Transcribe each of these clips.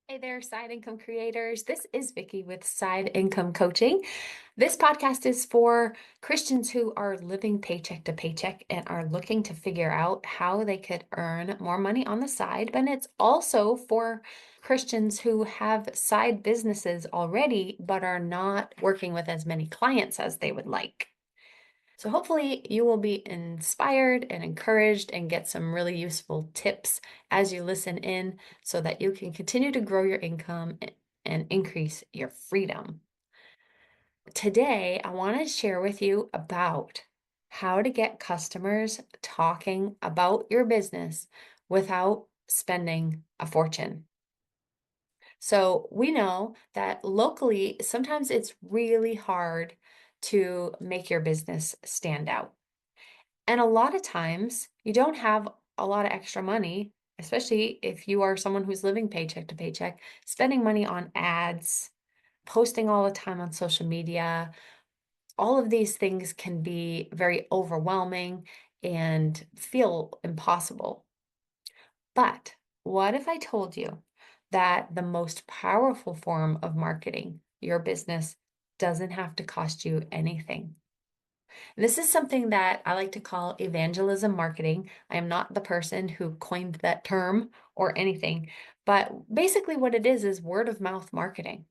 Hey there, side income creators. This is Vicky with Side Income Coaching. This podcast is for Christians who are living paycheck to paycheck and are looking to figure out how they could earn more money on the side. But it's also for Christians who have side businesses already, but are not working with as many clients as they would like. So hopefully you will be inspired and encouraged and get some really useful tips as you listen in so that you can continue to grow your income and increase your freedom. Today, I want to share with you about how to get customers talking about your business without spending a fortune. So we know that locally, sometimes it's really hard to make your business stand out. And a lot of times you don't have a lot of extra money, especially if you are someone who's living paycheck to paycheck, spending money on ads, posting all the time on social media. All of these things can be very overwhelming and feel impossible. But what if I told you that the most powerful form of marketing your business doesn't have to cost you anything? This is something that I like to call evangelism marketing. I am not the person who coined that term or anything, but basically what it is word of mouth marketing.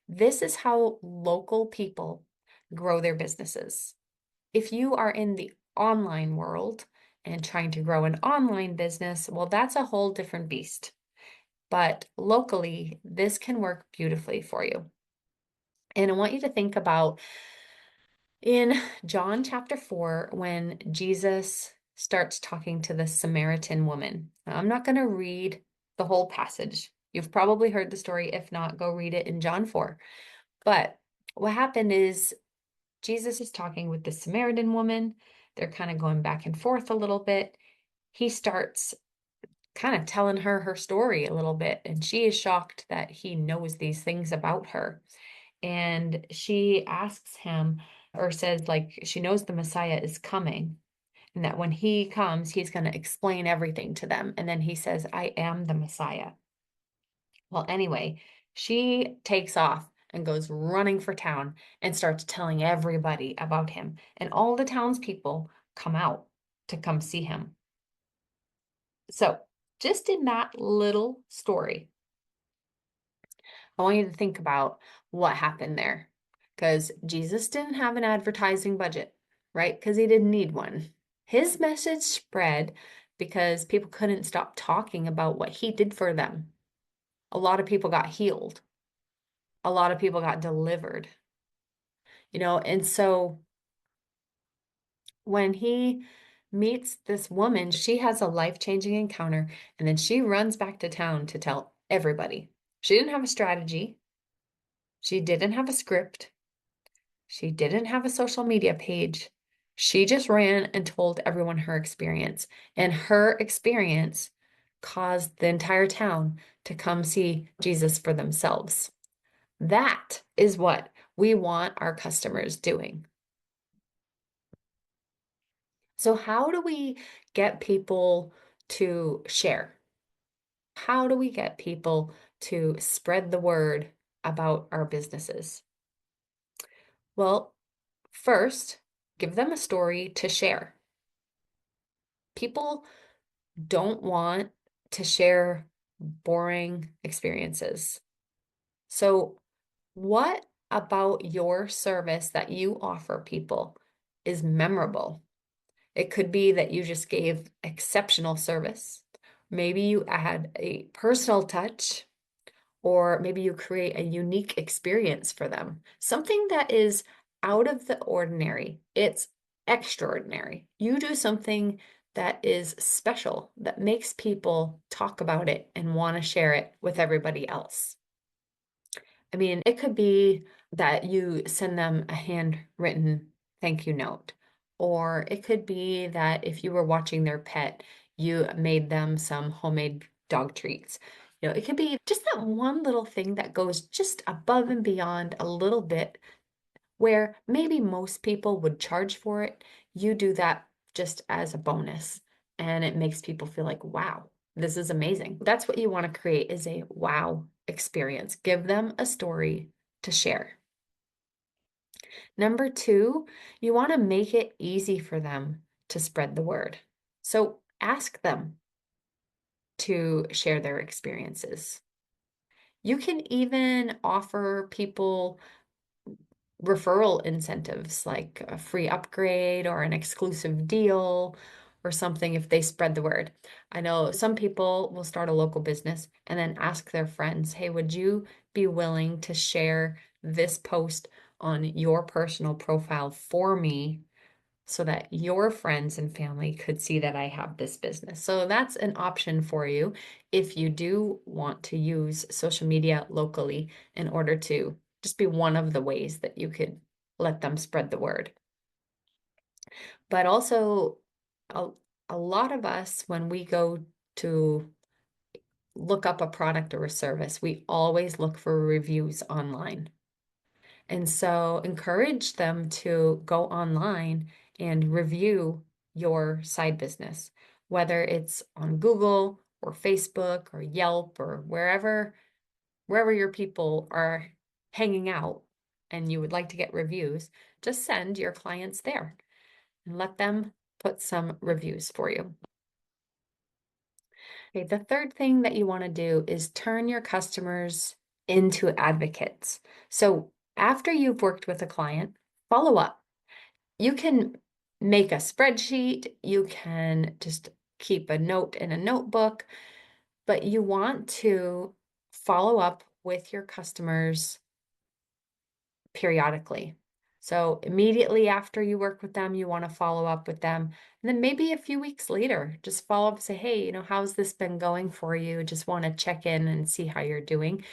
This is how local people grow their businesses. If you are in the online world and trying to grow an online business, well, that's a whole different beast. But locally, this can work beautifully for you. And I want you to think about in John chapter 4, when Jesus starts talking to the Samaritan woman. Now, I'm not going to read the whole passage. You've probably heard the story. If not, go read it in John 4. But what happened is Jesus is talking with the Samaritan woman. They're kind of going back and forth a little bit. He starts kind of telling her story a little bit, and she is shocked that he knows these things about her. And she asks him, or says, like, she knows the Messiah is coming, and that when he comes, he's going to explain everything to them. And then he says, I am the Messiah. Well, anyway, she takes off and goes running for town and starts telling everybody about him. And all the townspeople come out to come see him. So, just in that little story, I want you to think about what happened there. Because Jesus didn't have an advertising budget, right? Because he didn't need one. His message spread because people couldn't stop talking about what he did for them. A lot of people got healed, a lot of people got delivered, and so when he meets this woman, she has a life-changing encounter, and then she runs back to town to tell everybody. She didn't have a strategy, she didn't have a script. She didn't have a social media page. She just ran and told everyone her experience. And her experience caused the entire town to come see Jesus for themselves. That is what we want our customers doing. So, how do we get people to share? How do we get people to spread the word about our businesses? Well, first, give them a story to share. People don't want to share boring experiences. So, what about your service that you offer people is memorable? It could be that you just gave exceptional service. Maybe you add a personal touch, or maybe you create a unique experience for them. Something that is out of the ordinary. It's extraordinary. You do something that is special, that makes people talk about it and want to share it with everybody else. I mean, it could be that you send them a handwritten thank you note, or it could be that if you were watching their pet, you made them some homemade dog treats. It could be just that one little thing that goes just above and beyond a little bit where maybe most people would charge for it. You do that just as a bonus, and it makes people feel like, wow, this is amazing. That's what you want to create is a wow experience. Give them a story to share. Number two, you want to make it easy for them to spread the word. So ask them to share their experiences. You can even offer people referral incentives like a free upgrade or an exclusive deal or something if they spread the word. I know some people will start a local business and then ask their friends, hey, would you be willing to share this post on your personal profile for me so that your friends and family could see that I have this business? So that's an option for you if you do want to use social media locally in order to just be one of the ways that you could let them spread the word. But also, a, a lot of us, when we go to look up a product or a service, we always look for reviews online. And so encourage them to go online and review your side business, whether it's on Google or Facebook or Yelp or wherever your people are hanging out and you would like to get reviews, just send your clients there and let them put some reviews for you. Okay, the third thing that you want to do is turn your customers into advocates. So after you've worked with a client, follow up. You can make a spreadsheet, you can just keep a note in a notebook, but you want to follow up with your customers periodically. So immediately after you work with them, you want to follow up with them. And then maybe a few weeks later, just follow up and say, hey, how's this been going for you? Just want to check in and see how you're doing.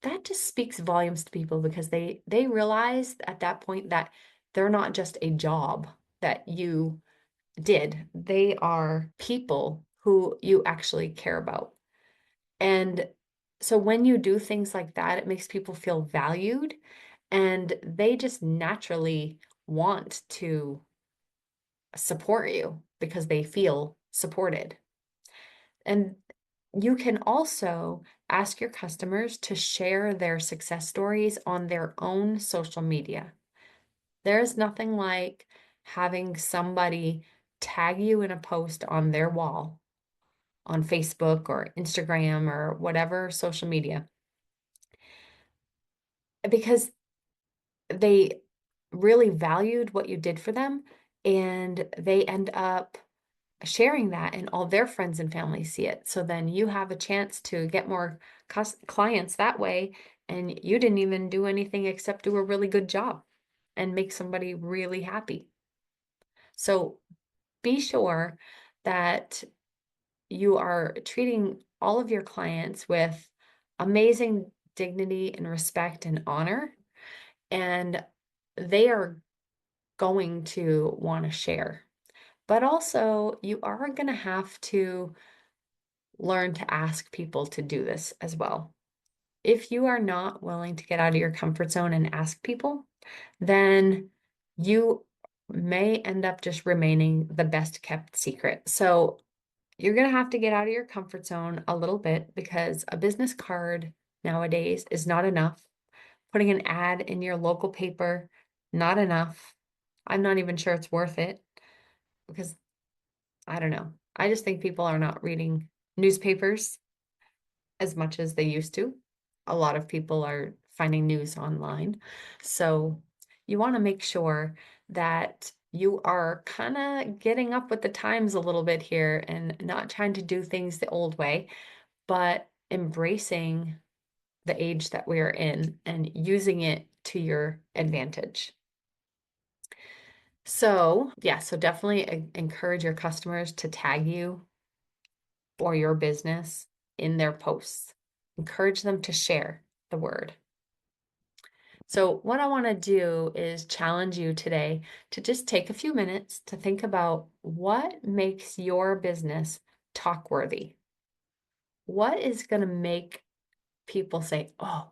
That just speaks volumes to people because they realize at that point that they're not just a job that you did. They are people who you actually care about. And so when you do things like that, it makes people feel valued and they just naturally want to support you because they feel supported. And you can also ask your customers to share their success stories on their own social media. There's nothing like having somebody tag you in a post on their wall on Facebook or Instagram or whatever social media because they really valued what you did for them and they end up sharing that and all their friends and family see it. So then you have a chance to get more clients that way and you didn't even do anything except do a really good job and make somebody really happy. So be sure that you are treating all of your clients with amazing dignity and respect and honor, and they are going to want to share. But also, you are going to have to learn to ask people to do this as well. If you are not willing to get out of your comfort zone and ask people, then you may end up just remaining the best kept secret. So you're going to have to get out of your comfort zone a little bit because a business card nowadays is not enough. Putting an ad in your local paper, not enough. I'm not even sure it's worth it because I don't know. I just think people are not reading newspapers as much as they used to. A lot of people are finding news online. So you want to make sure that you are kind of getting up with the times a little bit here and not trying to do things the old way, but embracing the age that we are in and using it to your advantage. So, yeah, so definitely encourage your customers to tag you or your business in their posts. Encourage them to share the word. So, what I want to do is challenge you today to just take a few minutes to think about what makes your business talk worthy. What is going to make people say, oh,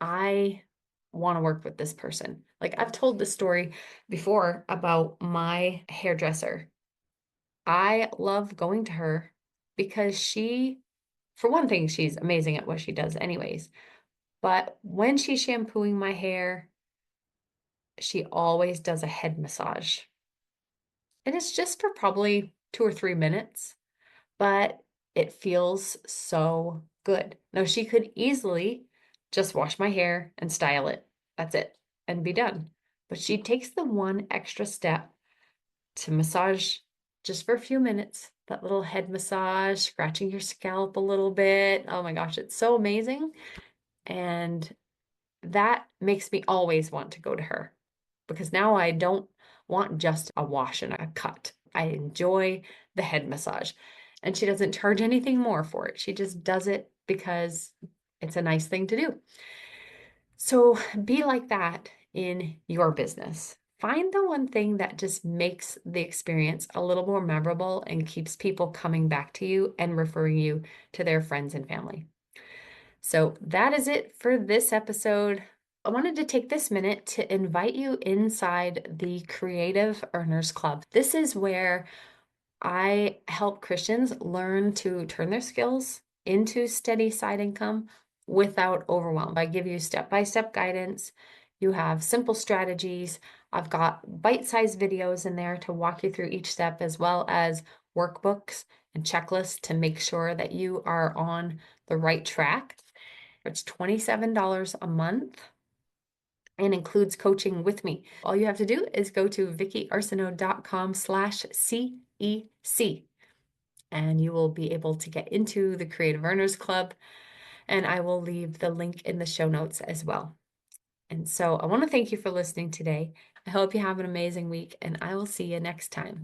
I want to work with this person? Like I've told this story before about my hairdresser. I love going to her because she For one thing, she's amazing at what she does anyways. But when she's shampooing my hair, she always does a head massage. And it's just for probably 2 or 3 minutes, but it feels so good. Now, she could easily just wash my hair and style it. That's it, and be done. But she takes the one extra step to massage just for a few minutes, that little head massage, scratching your scalp a little bit. Oh my gosh, it's so amazing. And that makes me always want to go to her because now I don't want just a wash and a cut. I enjoy the head massage. And she doesn't charge anything more for it. She just does it because it's a nice thing to do. So be like that in your business. Find the one thing that just makes the experience a little more memorable and keeps people coming back to you and referring you to their friends and family. So that is it for this episode. I wanted to take this minute to invite you inside the Creative Earners Club. This is where I help Christians learn to turn their skills into steady side income without overwhelm. I give you step-by-step guidance. You have simple strategies. I've got bite-sized videos in there to walk you through each step, as well as workbooks and checklists to make sure that you are on the right track. It's $27 a month and includes coaching with me. All you have to do is go to vickyarsenault.com/CEC and you will be able to get into the Creative Earners Club. And I will leave the link in the show notes as well. And so I want to thank you for listening today. I hope you have an amazing week, and I will see you next time.